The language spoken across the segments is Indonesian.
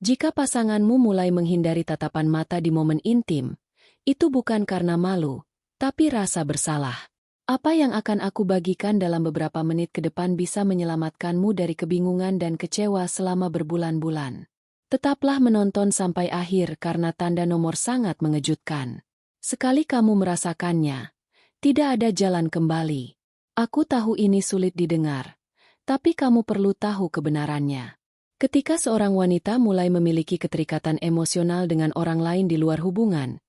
Jika pasanganmu mulai menghindari tatapan mata di momen intim, itu bukan karena malu, tapi rasa bersalah. Apa yang akan aku bagikan dalam beberapa menit ke depan bisa menyelamatkanmu dari kebingungan dan kecewa selama berbulan-bulan. Tetaplah menonton sampai akhir karena tanda nomor sangat mengejutkan. Sekali kamu merasakannya, tidak ada jalan kembali. Aku tahu ini sulit didengar, tapi kamu perlu tahu kebenarannya. Ketika seorang wanita mulai memiliki keterikatan emosional dengan orang lain di luar hubungan,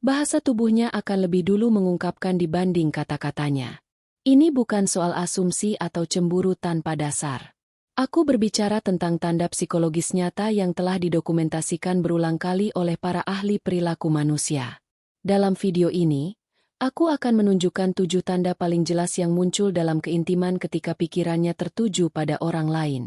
bahasa tubuhnya akan lebih dulu mengungkapkan dibanding kata-katanya. Ini bukan soal asumsi atau cemburu tanpa dasar. Aku berbicara tentang tanda psikologis nyata yang telah didokumentasikan berulang kali oleh para ahli perilaku manusia. Dalam video ini, aku akan menunjukkan 7 tanda paling jelas yang muncul dalam keintiman ketika pikirannya tertuju pada orang lain.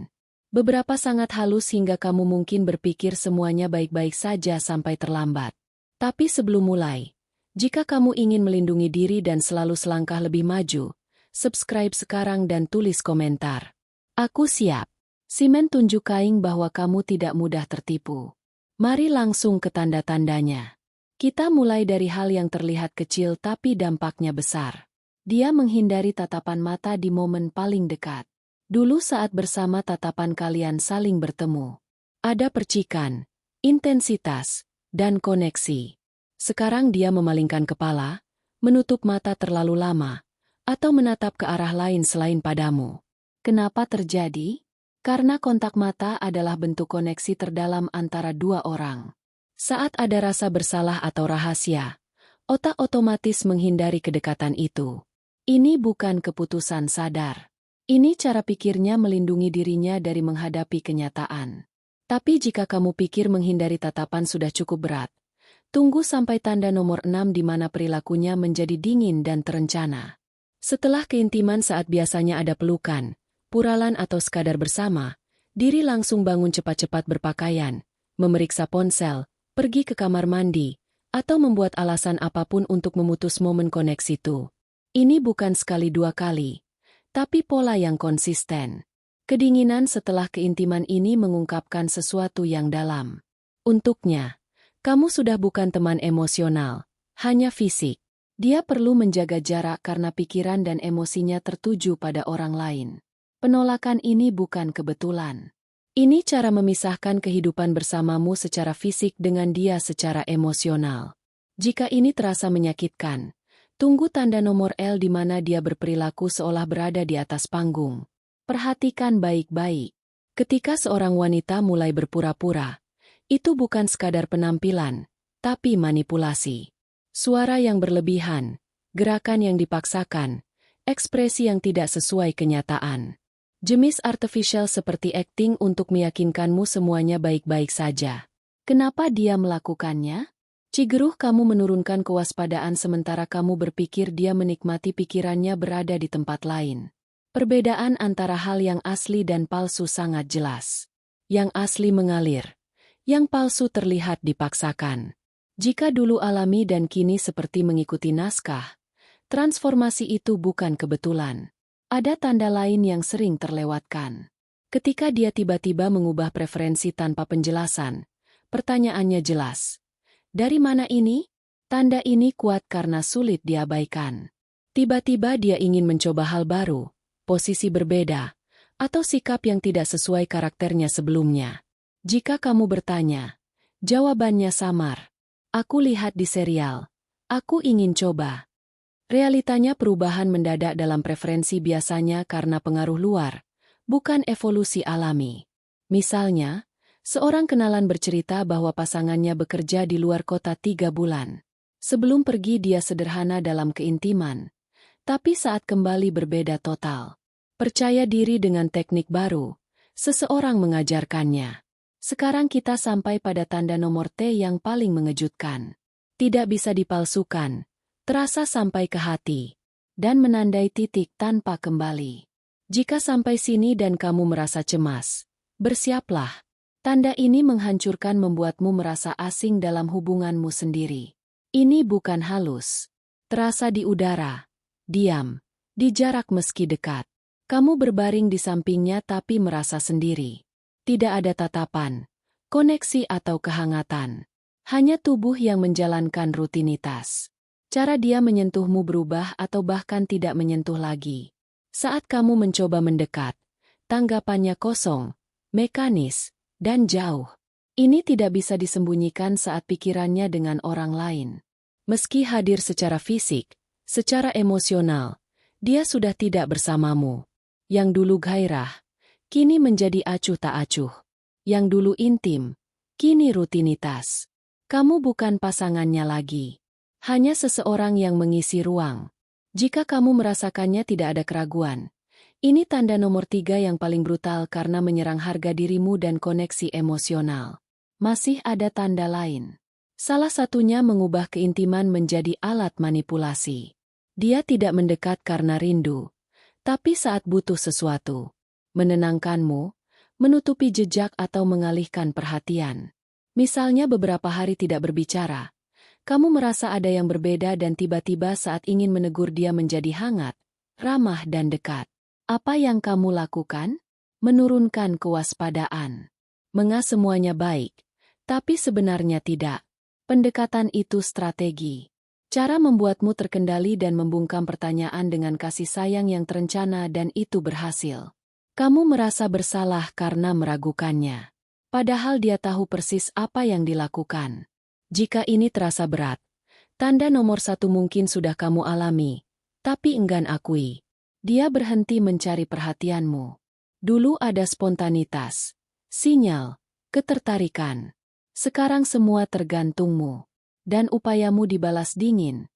Beberapa sangat halus hingga kamu mungkin berpikir semuanya baik-baik saja sampai terlambat. Tapi sebelum mulai, jika kamu ingin melindungi diri dan selalu selangkah lebih maju, subscribe sekarang dan tulis komentar. Aku siap. Simen tunjukain bahwa kamu tidak mudah tertipu. Mari langsung ke tanda-tandanya. Kita mulai dari hal yang terlihat kecil tapi dampaknya besar. Dia menghindari tatapan mata di momen paling dekat. Dulu saat bersama tatapan kalian saling bertemu. Ada percikan, intensitas, dan koneksi. Sekarang dia memalingkan kepala, menutup mata terlalu lama, atau menatap ke arah lain selain padamu. Kenapa terjadi? Karena kontak mata adalah bentuk koneksi terdalam antara dua orang. Saat ada rasa bersalah atau rahasia, otak otomatis menghindari kedekatan itu. Ini bukan keputusan sadar. Ini cara pikirnya melindungi dirinya dari menghadapi kenyataan. Tapi jika kamu pikir menghindari tatapan sudah cukup berat, tunggu sampai tanda nomor 6 di mana perilakunya menjadi dingin dan terencana. Setelah keintiman saat biasanya ada pelukan, puralan atau sekadar bersama, diri langsung bangun cepat-cepat berpakaian, memeriksa ponsel, pergi ke kamar mandi, atau membuat alasan apapun untuk memutus momen koneksi itu. Ini bukan sekali dua kali, tapi pola yang konsisten. Kedinginan setelah keintiman ini mengungkapkan sesuatu yang dalam. Untuknya, kamu sudah bukan teman emosional, hanya fisik. Dia perlu menjaga jarak karena pikiran dan emosinya tertuju pada orang lain. Penolakan ini bukan kebetulan. Ini cara memisahkan kehidupan bersamamu secara fisik dengan dia secara emosional. Jika ini terasa menyakitkan, tunggu tanda nomor L di mana dia berperilaku seolah berada di atas panggung. Perhatikan baik-baik. Ketika seorang wanita mulai berpura-pura, itu bukan sekadar penampilan, tapi manipulasi. Suara yang berlebihan, gerakan yang dipaksakan, ekspresi yang tidak sesuai kenyataan. Jemis artificial seperti akting untuk meyakinkanmu semuanya baik-baik saja. Kenapa dia melakukannya? Cigeruh kamu menurunkan kewaspadaan sementara kamu berpikir dia menikmati pikirannya berada di tempat lain. Perbedaan antara hal yang asli dan palsu sangat jelas. Yang asli mengalir. Yang palsu terlihat dipaksakan. Jika dulu alami dan kini seperti mengikuti naskah, transformasi itu bukan kebetulan. Ada tanda lain yang sering terlewatkan. Ketika dia tiba-tiba mengubah preferensi tanpa penjelasan, pertanyaannya jelas. Dari mana ini? Tanda ini kuat karena sulit diabaikan. Tiba-tiba dia ingin mencoba hal baru, posisi berbeda, atau sikap yang tidak sesuai karakternya sebelumnya. Jika kamu bertanya, jawabannya samar. Aku lihat di serial. Aku ingin coba. Realitanya perubahan mendadak dalam preferensi biasanya karena pengaruh luar, bukan evolusi alami. Misalnya, seorang kenalan bercerita bahwa pasangannya bekerja di luar kota 3 bulan. Sebelum pergi dia sederhana dalam keintiman, tapi saat kembali berbeda total. Percaya diri dengan teknik baru, seseorang mengajarkannya. Sekarang kita sampai pada tanda nomor T yang paling mengejutkan. Tidak bisa dipalsukan. Terasa sampai ke hati, dan menandai titik tanpa kembali. Jika sampai sini dan kamu merasa cemas, bersiaplah. Tanda ini menghancurkan membuatmu merasa asing dalam hubunganmu sendiri. Ini bukan halus. Terasa di udara, diam, di jarak meski dekat. Kamu berbaring di sampingnya tapi merasa sendiri. Tidak ada tatapan, koneksi atau kehangatan. Hanya tubuh yang menjalankan rutinitas. Cara dia menyentuhmu berubah atau bahkan tidak menyentuh lagi. Saat kamu mencoba mendekat, tanggapannya kosong, mekanis, dan jauh. Ini tidak bisa disembunyikan saat pikirannya dengan orang lain. Meski hadir secara fisik, secara emosional, dia sudah tidak bersamamu. Yang dulu gairah, kini menjadi acuh tak acuh. Yang dulu intim, kini rutinitas. Kamu bukan pasangannya lagi. Hanya seseorang yang mengisi ruang. Jika kamu merasakannya tidak ada keraguan, ini tanda nomor 3 yang paling brutal karena menyerang harga dirimu dan koneksi emosional. Masih ada tanda lain. Salah satunya mengubah keintiman menjadi alat manipulasi. Dia tidak mendekat karena rindu, tapi saat butuh sesuatu. Menenangkanmu, menutupi jejak atau mengalihkan perhatian. Misalnya beberapa hari tidak berbicara. Kamu merasa ada yang berbeda dan tiba-tiba saat ingin menegur dia menjadi hangat, ramah dan dekat. Apa yang kamu lakukan? Menurunkan kewaspadaan. Semuanya baik. Tapi sebenarnya tidak. Pendekatan itu strategi. Cara membuatmu terkendali dan membungkam pertanyaan dengan kasih sayang yang terencana dan itu berhasil. Kamu merasa bersalah karena meragukannya. Padahal dia tahu persis apa yang dilakukan. Jika ini terasa berat, tanda nomor 1 mungkin sudah kamu alami, tapi enggan akui. Dia berhenti mencari perhatianmu. Dulu ada spontanitas, sinyal, ketertarikan. Sekarang semua tergantungmu, dan upayamu dibalas dingin,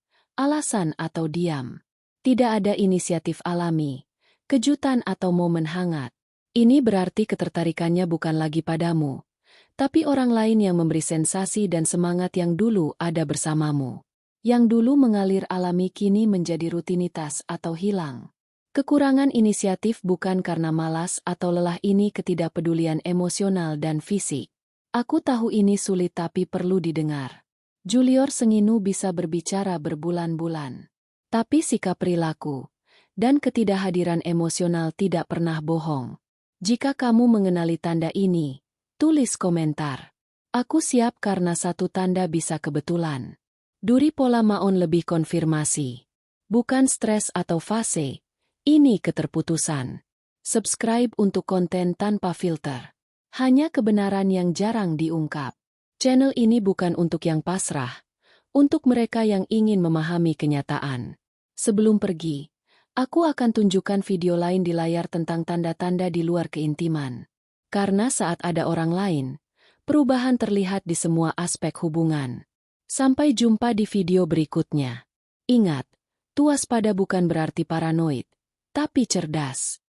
alasan atau diam. Tidak ada inisiatif alami, kejutan atau momen hangat. Ini berarti ketertarikannya bukan lagi padamu, tapi orang lain yang memberi sensasi dan semangat yang dulu ada bersamamu. Yang dulu mengalir alami kini menjadi rutinitas atau hilang. Kekurangan inisiatif bukan karena malas atau lelah, ini ketidakpedulian emosional dan fisik. Aku tahu ini sulit tapi perlu didengar. Julior Senginu bisa berbicara berbulan-bulan. Tapi sikap perilaku dan ketidakhadiran emosional tidak pernah bohong. Jika kamu mengenali tanda ini, tulis komentar. Aku siap karena satu tanda bisa kebetulan. Duri pola maon lebih konfirmasi. Bukan stres atau fase, ini keterputusan. Subscribe untuk konten tanpa filter. Hanya kebenaran yang jarang diungkap. Channel ini bukan untuk yang pasrah, untuk mereka yang ingin memahami kenyataan. Sebelum pergi, aku akan tunjukkan video lain di layar tentang tanda-tanda di luar keintiman. Karena saat ada orang lain, perubahan terlihat di semua aspek hubungan. Sampai jumpa di video berikutnya. Ingat, waspada bukan berarti paranoid, tapi cerdas.